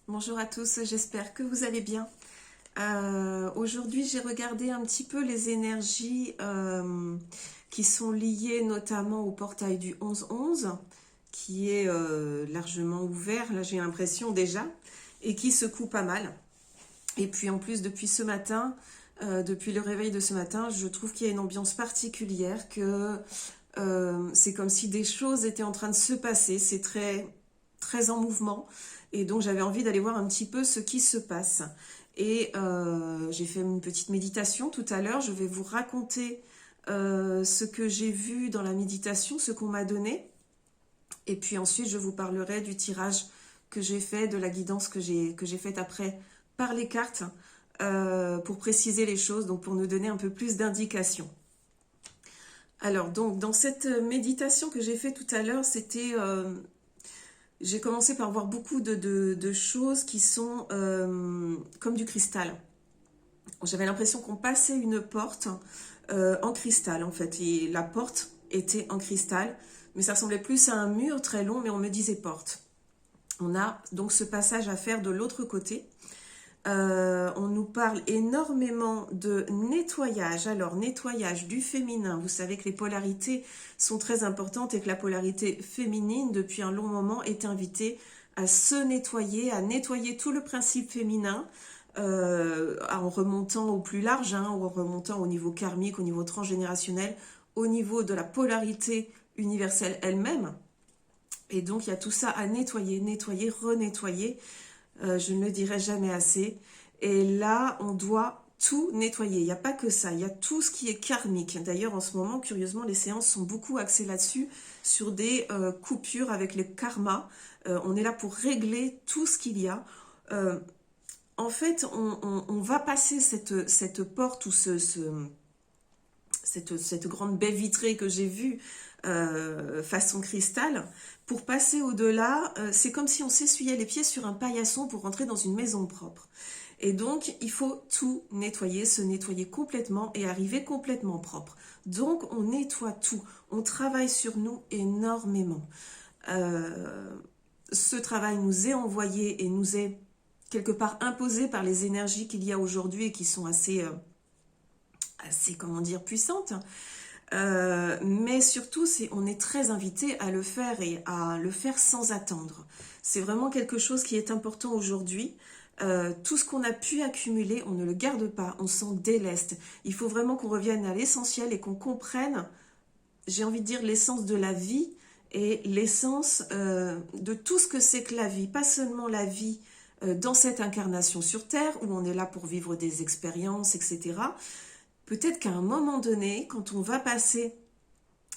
Bonjour à tous, j'espère que vous allez bien. Aujourd'hui, j'ai regardé un petit peu les énergies qui sont liées notamment au portail du 11-11, qui est largement ouvert, là j'ai l'impression déjà, et qui secoue pas mal. Et puis en plus, depuis ce matin, depuis le réveil de ce matin, je trouve qu'il y a une ambiance particulière, que c'est comme si des choses étaient en train de se passer, c'est très en mouvement. Et donc j'avais envie d'aller voir un petit peu ce qui se passe. Et j'ai fait une petite méditation tout à l'heure. Je vais vous raconter ce que j'ai vu dans la méditation, ce qu'on m'a donné. Et puis ensuite, je vous parlerai du tirage que j'ai fait, de la guidance que j'ai faite après par les cartes pour préciser les choses, donc pour nous donner un peu plus d'indications. Alors, donc, dans cette méditation que j'ai faite tout à l'heure, j'ai commencé par voir beaucoup de choses qui sont comme du cristal. J'avais l'impression qu'on passait une porte en cristal, en fait. Et la porte était en cristal, mais ça ressemblait plus à un mur très long, mais on me disait porte. On a donc ce passage à faire de l'autre côté. On nous parle énormément de nettoyage. Alors, nettoyage du féminin. Vous savez que les polarités sont très importantes et que la polarité féminine, depuis un long moment, est invitée à se nettoyer, à nettoyer tout le principe féminin, en remontant au plus large, ou en remontant au niveau karmique, au niveau transgénérationnel, au niveau de la polarité universelle elle-même. Et donc, il y a tout ça à nettoyer, nettoyer, renettoyer. Je ne le dirai jamais assez. Et là, on doit tout nettoyer. Il n'y a pas que ça, il y a tout ce qui est karmique. D'ailleurs, en ce moment, curieusement, les séances sont beaucoup axées là-dessus, sur des coupures avec les karmas. On est là pour régler tout ce qu'il y a. En fait, on va passer cette porte ou cette grande baie vitrée que j'ai vue façon cristal. Pour passer au-delà, c'est comme si on s'essuyait les pieds sur un paillasson pour rentrer dans une maison propre. Et donc, il faut tout nettoyer, se nettoyer complètement et arriver complètement propre. Donc, on nettoie tout. On travaille sur nous énormément. Ce travail nous est envoyé et nous est quelque part imposé par les énergies qu'il y a aujourd'hui et qui sont assez, comment dire, puissantes. Mais surtout, on est très invité à le faire et à le faire sans attendre. C'est vraiment quelque chose qui est important aujourd'hui. Tout ce qu'on a pu accumuler, on ne le garde pas, on s'en déleste. Il faut vraiment qu'on revienne à l'essentiel et qu'on comprenne, j'ai envie de dire, l'essence de la vie et l'essence de tout ce que c'est que la vie. Pas seulement la vie dans cette incarnation sur Terre, où on est là pour vivre des expériences, etc. Peut-être qu'à un moment donné, quand on va passer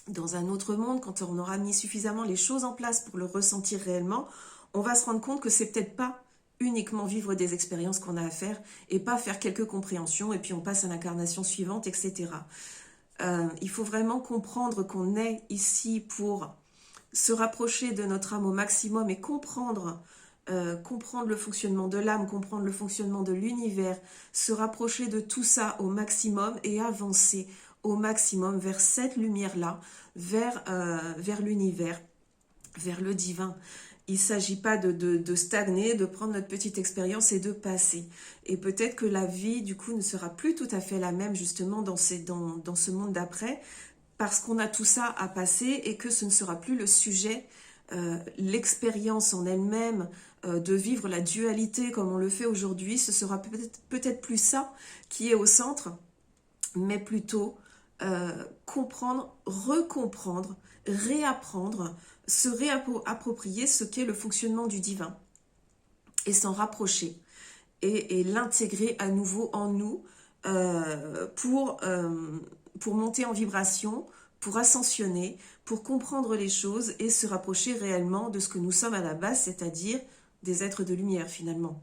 dans un autre monde, quand on aura mis suffisamment les choses en place pour le ressentir réellement, on va se rendre compte que c'est peut-être pas uniquement vivre des expériences qu'on a à faire et pas faire quelques compréhensions et puis on passe à l'incarnation suivante, etc. Il faut vraiment comprendre qu'on est ici pour se rapprocher de notre âme au maximum et comprendre le fonctionnement de l'âme, comprendre le fonctionnement de l'univers, se rapprocher de tout ça au maximum et avancer au maximum vers cette lumière-là, vers l'univers, vers le divin. Il ne s'agit pas de stagner, de prendre notre petite expérience et de passer. Et peut-être que la vie, du coup, ne sera plus tout à fait la même, justement, dans ce monde d'après, parce qu'on a tout ça à passer et que ce ne sera plus le sujet, l'expérience en elle-même, de vivre la dualité comme on le fait aujourd'hui. Ce sera peut-être plus ça qui est au centre, mais plutôt comprendre, recomprendre, réapprendre, se réapproprier ce qu'est le fonctionnement du divin et s'en rapprocher et l'intégrer à nouveau en nous pour monter en vibration, pour ascensionner, pour comprendre les choses et se rapprocher réellement de ce que nous sommes à la base, c'est-à-dire des êtres de lumière finalement.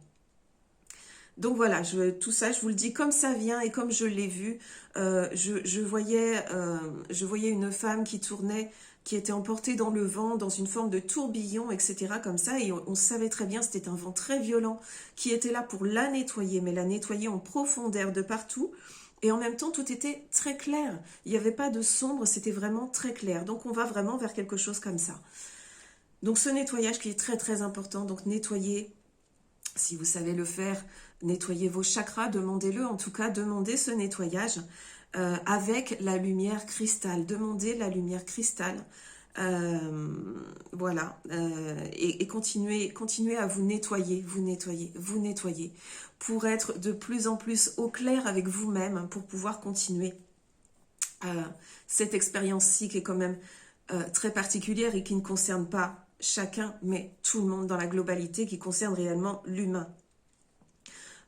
Donc voilà, tout ça, je vous le dis comme ça vient et comme je l'ai vu. Je voyais une femme qui tournait, qui était emportée dans le vent, dans une forme de tourbillon, etc. comme ça. Et on savait très bien, c'était un vent très violent qui était là pour la nettoyer, mais la nettoyer en profondeur de partout. Et en même temps, tout était très clair. Il n'y avait pas de sombre, c'était vraiment très clair. Donc on va vraiment vers quelque chose comme ça. Donc ce nettoyage qui est très très important, donc nettoyer Si vous savez le faire, nettoyez vos chakras, demandez-le, en tout cas, demandez ce nettoyage avec la lumière cristal. Demandez la lumière cristal. Voilà. Et continuez à vous nettoyer, vous nettoyer, pour être de plus en plus au clair avec vous-même, pour pouvoir continuer cette expérience-ci qui est quand même très particulière et qui ne concerne pas chacun, mais tout le monde dans la globalité, qui concerne réellement l'humain.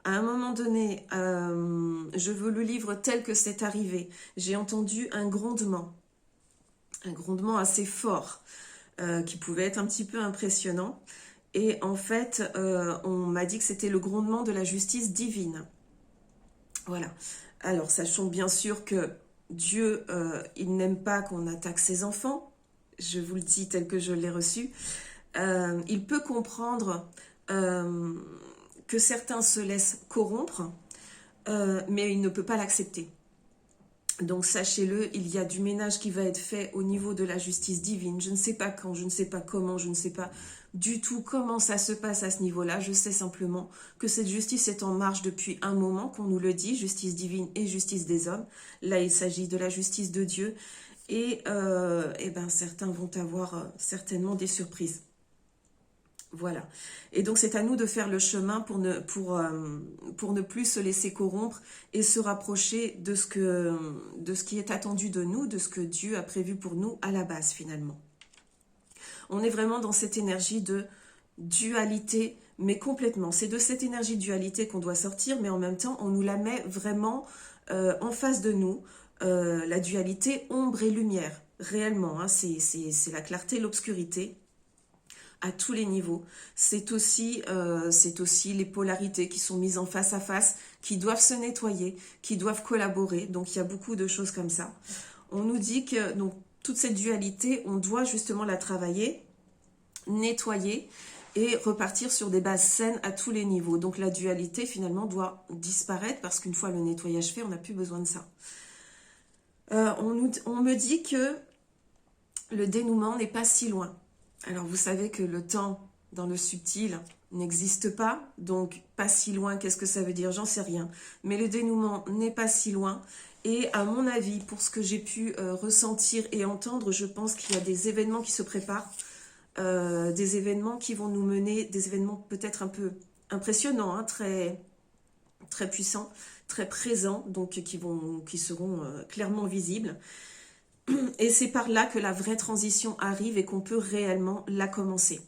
À un moment donné, je veux le livre tel que c'est arrivé. J'ai entendu un grondement assez fort, qui pouvait être un petit peu impressionnant. Et en fait, on m'a dit que c'était le grondement de la justice divine. Voilà. Alors, sachons bien sûr que Dieu, il n'aime pas qu'on attaque ses enfants. Je vous le dis tel que je l'ai reçu. Il peut comprendre que certains se laissent corrompre, mais il ne peut pas l'accepter. Donc sachez-le, il y a du ménage qui va être fait au niveau de la justice divine. Je ne sais pas quand, je ne sais pas comment, je ne sais pas du tout comment ça se passe à ce niveau-là. Je sais simplement que cette justice est en marche depuis un moment, qu'on nous le dit, justice divine et justice des hommes. Là, il s'agit de la justice de Dieu. Et ben, certains vont avoir certainement des surprises. Voilà. Et donc, c'est à nous de faire le chemin pour ne plus se laisser corrompre et se rapprocher de ce qui est attendu de nous, de ce que Dieu a prévu pour nous à la base, finalement. On est vraiment dans cette énergie de dualité, mais complètement. C'est de cette énergie de dualité qu'on doit sortir, mais en même temps, on nous la met vraiment en face de nous. La dualité ombre et lumière, réellement. Hein, c'est la clarté, l'obscurité. À tous les niveaux. C'est aussi les polarités qui sont mises en face à face, qui doivent se nettoyer, qui doivent collaborer. Donc il y a beaucoup de choses comme ça. On nous dit que donc toute cette dualité, on doit justement la travailler, nettoyer et repartir sur des bases saines à tous les niveaux. Donc la dualité finalement doit disparaître parce qu'une fois le nettoyage fait, on n'a plus besoin de ça. On me dit que le dénouement n'est pas si loin. Alors vous savez que le temps dans le subtil n'existe pas, donc pas si loin, qu'est-ce que ça veut dire? J'en sais rien. Mais le dénouement n'est pas si loin. Et à mon avis, pour ce que j'ai pu ressentir et entendre, je pense qu'il y a des événements qui se préparent, des événements qui vont nous mener, des événements peut-être un peu impressionnants, hein, très, très puissants, très présents, donc qui seront clairement visibles. Et c'est par là que la vraie transition arrive et qu'on peut réellement la commencer.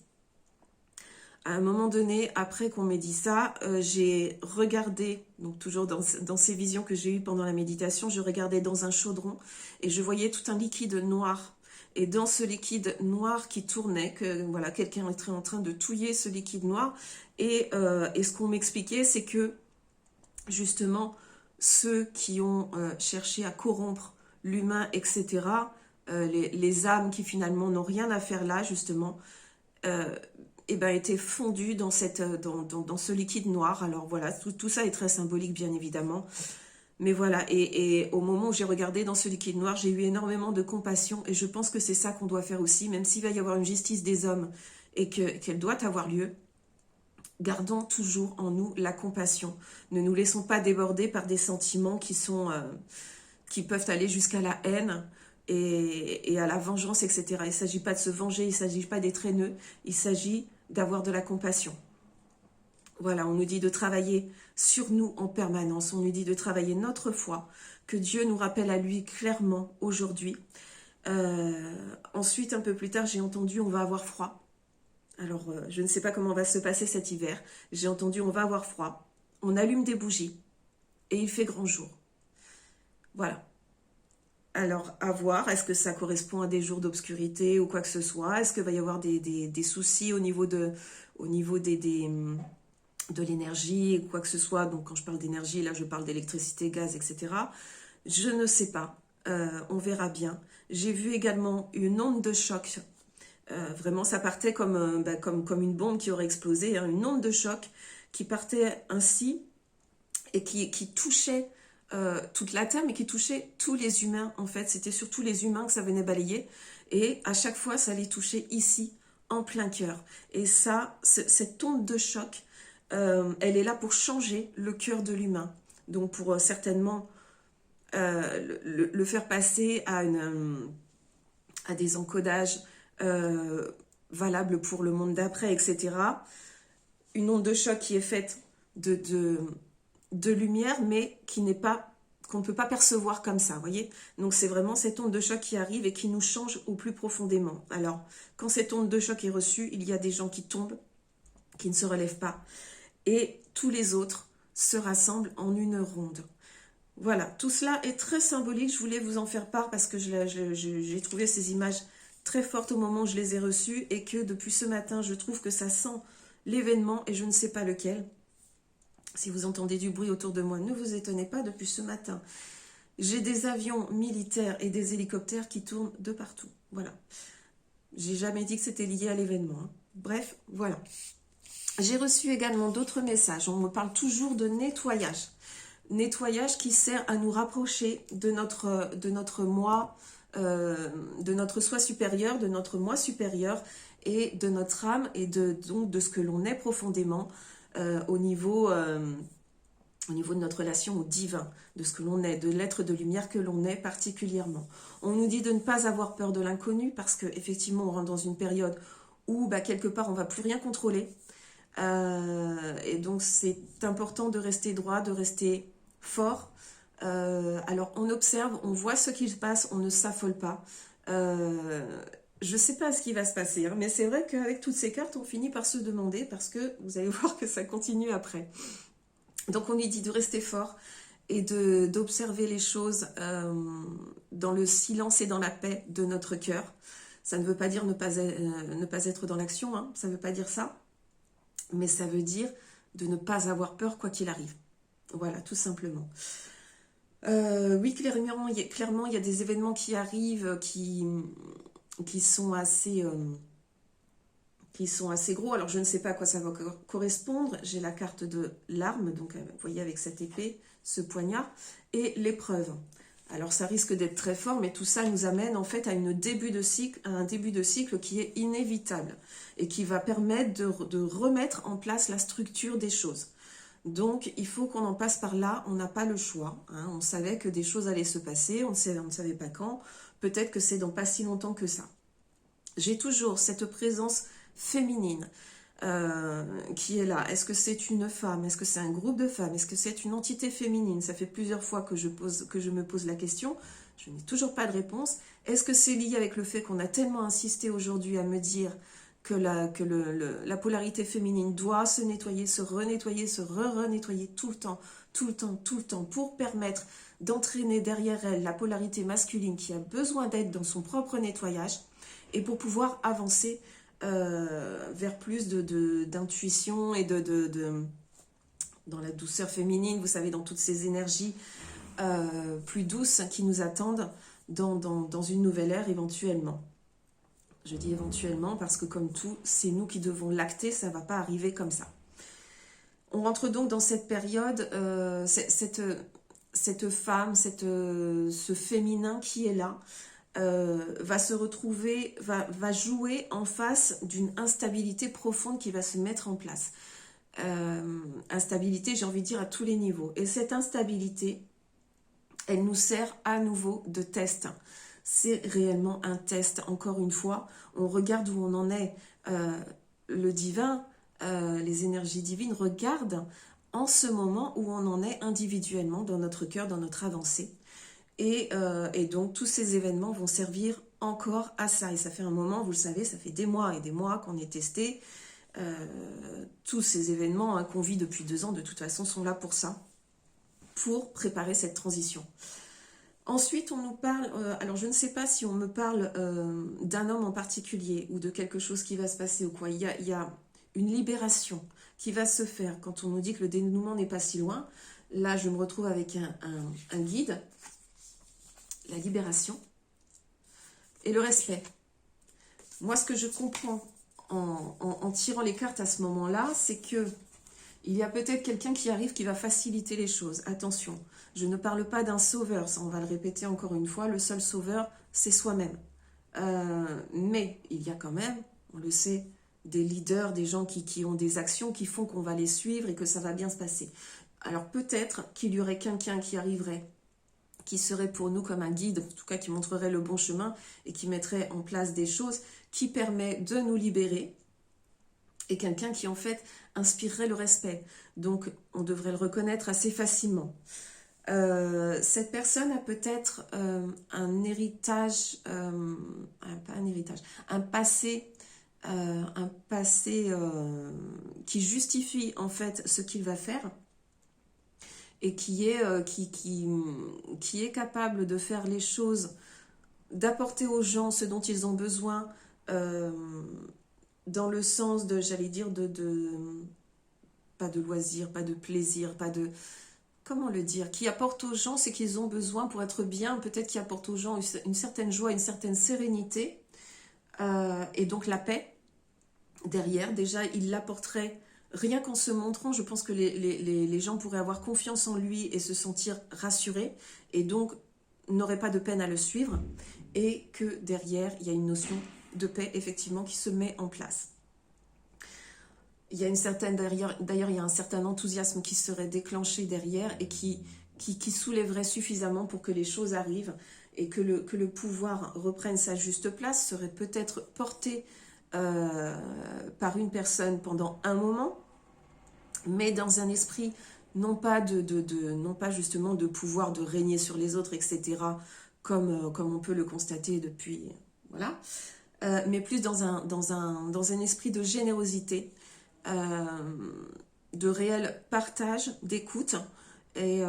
À un moment donné, après qu'on m'ait dit ça, j'ai regardé, donc toujours dans ces visions que j'ai eues pendant la méditation, je regardais dans un chaudron et je voyais tout un liquide noir. Et dans ce liquide noir qui tournait, que voilà, quelqu'un était en train de touiller ce liquide noir. Et ce qu'on m'expliquait, c'est que justement, ceux qui ont cherché à corrompre l'humain, etc., les âmes qui finalement n'ont rien à faire là, justement, étaient fondues dans ce liquide noir. Alors voilà, tout ça est très symbolique, bien évidemment. Mais voilà, et au moment où j'ai regardé dans ce liquide noir, j'ai eu énormément de compassion, et je pense que c'est ça qu'on doit faire aussi, même s'il va y avoir une justice des hommes, et qu'elle doit avoir lieu. Gardons toujours en nous la compassion. Ne nous laissons pas déborder par des sentiments qui peuvent aller jusqu'à la haine et à la vengeance, etc. Il ne s'agit pas de se venger, il ne s'agit pas d'être haineux, il s'agit d'avoir de la compassion. Voilà, on nous dit de travailler sur nous en permanence, on nous dit de travailler notre foi, que Dieu nous rappelle à lui clairement aujourd'hui. Ensuite, un peu plus tard, j'ai entendu on va avoir froid. Alors, je ne sais pas comment va se passer cet hiver. J'ai entendu on va avoir froid. On allume des bougies et il fait grand jour. Voilà. Alors, à voir, est-ce que ça correspond à des jours d'obscurité ou quoi que ce soit? Est-ce qu'il va y avoir des soucis au niveau de l'énergie ou quoi que ce soit? Donc, quand je parle d'énergie, là, je parle d'électricité, gaz, etc. Je ne sais pas. On verra bien. J'ai vu également une onde de choc. Vraiment, ça partait comme une bombe qui aurait explosé, hein, une onde de choc qui partait ainsi et qui touchait toute la Terre, mais qui touchait tous les humains, en fait. C'était surtout les humains que ça venait balayer. Et à chaque fois, ça les touchait ici, en plein cœur. Et ça, cette onde de choc, elle est là pour changer le cœur de l'humain. Donc pour certainement le faire passer à des encodages valables pour le monde d'après, etc. Une onde de choc qui est faite de lumière, mais qui n'est pas, qu'on ne peut pas percevoir comme ça, vous voyez. Donc c'est vraiment cette onde de choc qui arrive et qui nous change au plus profondément. Alors, quand cette onde de choc est reçue, il y a des gens qui tombent, qui ne se relèvent pas, et tous les autres se rassemblent en une ronde. Voilà, tout cela est très symbolique, je voulais vous en faire part parce que j'ai trouvé ces images très fortes au moment où je les ai reçues et que depuis ce matin, je trouve que ça sent l'événement et je ne sais pas lequel. Si vous entendez du bruit autour de moi, ne vous étonnez pas, depuis ce matin, j'ai des avions militaires et des hélicoptères qui tournent de partout. Voilà. J'ai jamais dit que c'était lié à l'événement, hein. Bref, voilà. J'ai reçu également d'autres messages. On me parle toujours de nettoyage. Nettoyage qui sert à nous rapprocher de notre moi, de notre soi supérieur, de notre moi supérieur et de notre âme et donc de ce que l'on est profondément au niveau de notre relation au divin, de ce que l'on est, de l'être de lumière que l'on est particulièrement. On nous dit de ne pas avoir peur de l'inconnu parce qu'effectivement on rentre dans une période où quelque part on ne va plus rien contrôler. Et donc c'est important de rester droit, de rester fort. Alors on observe, on voit ce qui se passe, on ne s'affole pas. Je ne sais pas ce qui va se passer, hein, mais c'est vrai qu'avec toutes ces cartes, on finit par se demander, parce que vous allez voir que ça continue après. Donc on lui dit de rester fort et d'observer les choses dans le silence et dans la paix de notre cœur. Ça ne veut pas dire ne pas être dans l'action, hein, ça ne veut pas dire ça, mais ça veut dire de ne pas avoir peur quoi qu'il arrive. Voilà, tout simplement. Oui, clairement, il y a des événements qui arrivent qui sont assez gros. Alors, je ne sais pas à quoi ça va correspondre. J'ai la carte de l'arme, donc vous voyez avec cette épée, ce poignard, et l'épreuve. Alors, ça risque d'être très fort, mais tout ça nous amène en fait à un début de cycle qui est inévitable et qui va permettre de remettre en place la structure des choses. Donc, il faut qu'on en passe par là, on n'a pas le choix, hein. On savait que des choses allaient se passer, on ne savait pas quand, peut-être que c'est dans pas si longtemps que ça. J'ai toujours cette présence féminine qui est là. Est-ce que c'est une femme? Est-ce que c'est un groupe de femmes? Est-ce que c'est une entité féminine? Ça fait plusieurs fois que je me pose la question, je n'ai toujours pas de réponse. Est-ce que c'est lié avec le fait qu'on a tellement insisté aujourd'hui à me dire que la polarité féminine doit se nettoyer, se renettoyer, se re-renettoyer tout le temps, tout le temps, tout le temps, pour permettre d'entraîner derrière elle la polarité masculine qui a besoin d'être dans son propre nettoyage et pour pouvoir avancer vers plus d'intuition et dans la douceur féminine, vous savez, dans toutes ces énergies plus douces qui nous attendent dans une nouvelle ère éventuellement. Je dis éventuellement parce que comme tout, c'est nous qui devons l'acter, ça ne va pas arriver comme ça. On rentre donc dans cette période, cette femme, ce féminin qui est là, va se retrouver, va jouer en face d'une instabilité profonde qui va se mettre en place. Instabilité, j'ai envie de dire, à tous les niveaux. Et cette instabilité, elle nous sert à nouveau de test. C'est réellement un test, encore une fois. On regarde où on en est. Le divin, les énergies divines regardent en ce moment où on en est individuellement dans notre cœur, dans notre avancée. Et donc, tous ces événements vont servir encore à ça. Et ça fait un moment, vous le savez, ça fait des mois et des mois qu'on est testé. Tous ces événements hein, qu'on vit depuis 2 ans, de toute façon, sont là pour ça, pour préparer cette transition. Ensuite, on nous parle, alors je ne sais pas si on me parle d'un homme en particulier ou de quelque chose qui va se passer ou quoi. Il y a une libération qui va se faire quand on nous dit que le dénouement n'est pas si loin. Là, je me retrouve avec un guide, la libération et le respect. Moi, ce que je comprends en tirant les cartes à ce moment-là, c'est que il y a peut-être quelqu'un qui arrive qui va faciliter les choses. Attention, je ne parle pas d'un sauveur, ça on va le répéter encore une fois, le seul sauveur, c'est soi-même. Mais il y a quand même, on le sait, des leaders, des gens qui ont des actions qui font qu'on va les suivre et que ça va bien se passer. Alors peut-être qu'il y aurait quelqu'un qui arriverait, qui serait pour nous comme un guide, en tout cas qui montrerait le bon chemin et qui mettrait en place des choses qui permettent de nous libérer, et quelqu'un qui en fait inspirerait le respect. Donc on devrait le reconnaître assez facilement. Cette personne a peut-être un héritage, pas un héritage, un passé qui justifie en fait ce qu'il va faire et qui est capable de faire les choses, d'apporter aux gens ce dont ils ont besoin, dans le sens de, j'allais dire, pas de loisir, pas de plaisir, pas de... Comment le dire? Qui apporte aux gens ce qu'ils ont besoin pour être bien, peut-être qui apporte aux gens une certaine joie, une certaine sérénité, et donc la paix derrière. Déjà, il l'apporterait rien qu'en se montrant. Je pense que les gens pourraient avoir confiance en lui et se sentir rassurés, et donc n'auraient pas de peine à le suivre, et que derrière, il y a une notion de paix, effectivement, qui se met en place. Il y a une certaine, d'ailleurs, il y a un certain enthousiasme qui serait déclenché derrière et qui soulèverait suffisamment pour que les choses arrivent et que le pouvoir reprenne sa juste place, serait peut-être porté par une personne pendant un moment, mais dans un esprit non pas non pas justement de pouvoir de régner sur les autres, etc., comme on peut le constater depuis, voilà, mais plus dans un esprit de générosité, de réel partage, d'écoute. Et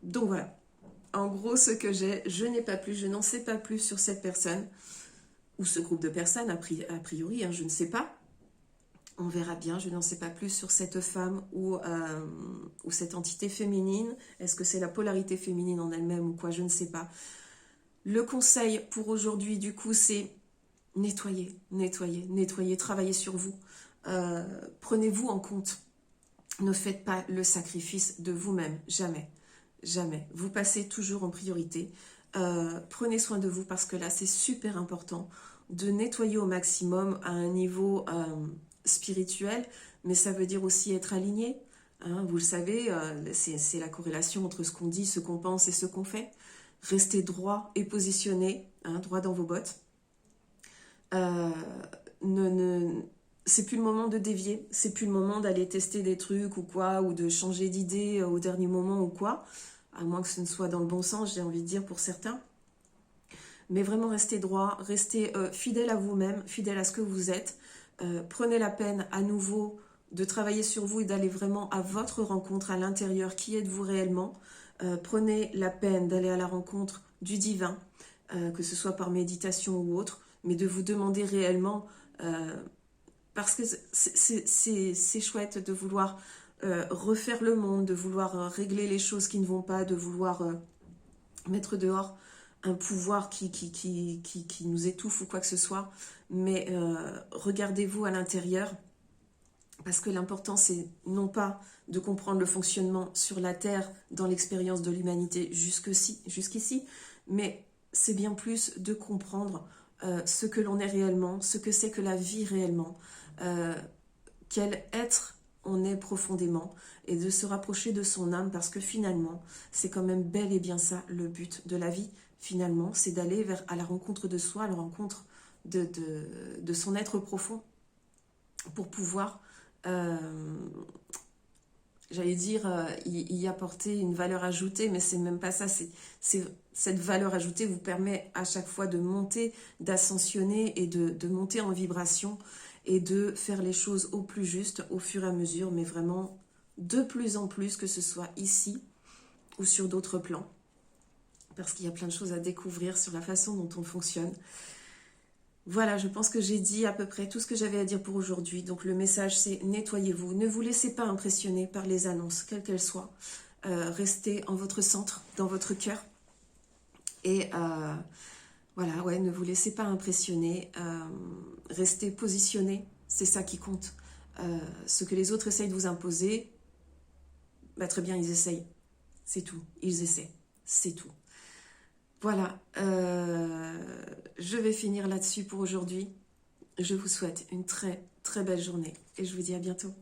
donc voilà, en gros ce que j'ai, je n'ai pas plus, je n'en sais pas plus sur cette personne, ou ce groupe de personnes, a priori, hein, je ne sais pas. On verra bien, je n'en sais pas plus sur cette femme ou cette entité féminine. Est-ce que c'est la polarité féminine en elle-même ou quoi, je ne sais pas. Le conseil pour aujourd'hui, du coup, c'est nettoyer, travaillez sur vous. Prenez-vous en compte. Ne faites pas le sacrifice de vous-même, jamais, jamais. Vous passez toujours en priorité. Prenez soin de vous parce que là, c'est super important de nettoyer au maximum à un niveau spirituel, mais ça veut dire aussi être aligné. Hein, vous le savez, c'est la corrélation entre ce qu'on dit, ce qu'on pense et ce qu'on fait. Restez droit et positionné, hein, droit dans vos bottes. C'est plus le moment de dévier, c'est plus le moment d'aller tester des trucs ou quoi, ou de changer d'idée au dernier moment ou quoi, à moins que ce ne soit dans le bon sens, j'ai envie de dire pour certains. Mais vraiment restez droit, restez fidèle à vous-même, fidèle à ce que vous êtes. Prenez la peine à nouveau de travailler sur vous et d'aller vraiment à votre rencontre à l'intérieur. Qui êtes-vous réellement? Prenez la peine d'aller à la rencontre du divin, que ce soit par méditation ou autre, mais de vous demander réellement, parce que c'est chouette de vouloir refaire le monde, de vouloir régler les choses qui ne vont pas, de vouloir mettre dehors un pouvoir qui nous étouffe ou quoi que ce soit, mais regardez-vous à l'intérieur, parce que l'important c'est non pas de comprendre le fonctionnement sur la Terre dans l'expérience de l'humanité jusqu'ici, mais c'est bien plus de comprendre ce que l'on est réellement, ce que c'est que la vie réellement, quel être on est profondément, et de se rapprocher de son âme, parce que finalement, c'est quand même bel et bien ça le but de la vie, finalement, c'est d'aller à la rencontre de soi, à la rencontre de son être profond, pour pouvoir, j'allais dire, y apporter une valeur ajoutée, mais c'est même pas ça, cette valeur ajoutée vous permet à chaque fois de monter, d'ascensionner et de monter en vibration, et de faire les choses au plus juste, au fur et à mesure, mais vraiment de plus en plus, que ce soit ici ou sur d'autres plans, parce qu'il y a plein de choses à découvrir sur la façon dont on fonctionne. Voilà, je pense que j'ai dit à peu près tout ce que j'avais à dire pour aujourd'hui. Donc le message, c'est nettoyez-vous. Ne vous laissez pas impressionner par les annonces, quelles qu'elles soient. Restez en votre centre, dans votre cœur. Et voilà, ouais, ne vous laissez pas impressionner. Restez positionné, c'est ça qui compte. Ce que les autres essayent de vous imposer, bah, très bien, ils essayent. C'est tout, ils essaient, c'est tout. Voilà, je vais finir là-dessus pour aujourd'hui. je vous souhaite une très très belle journée et je vous dis à bientôt.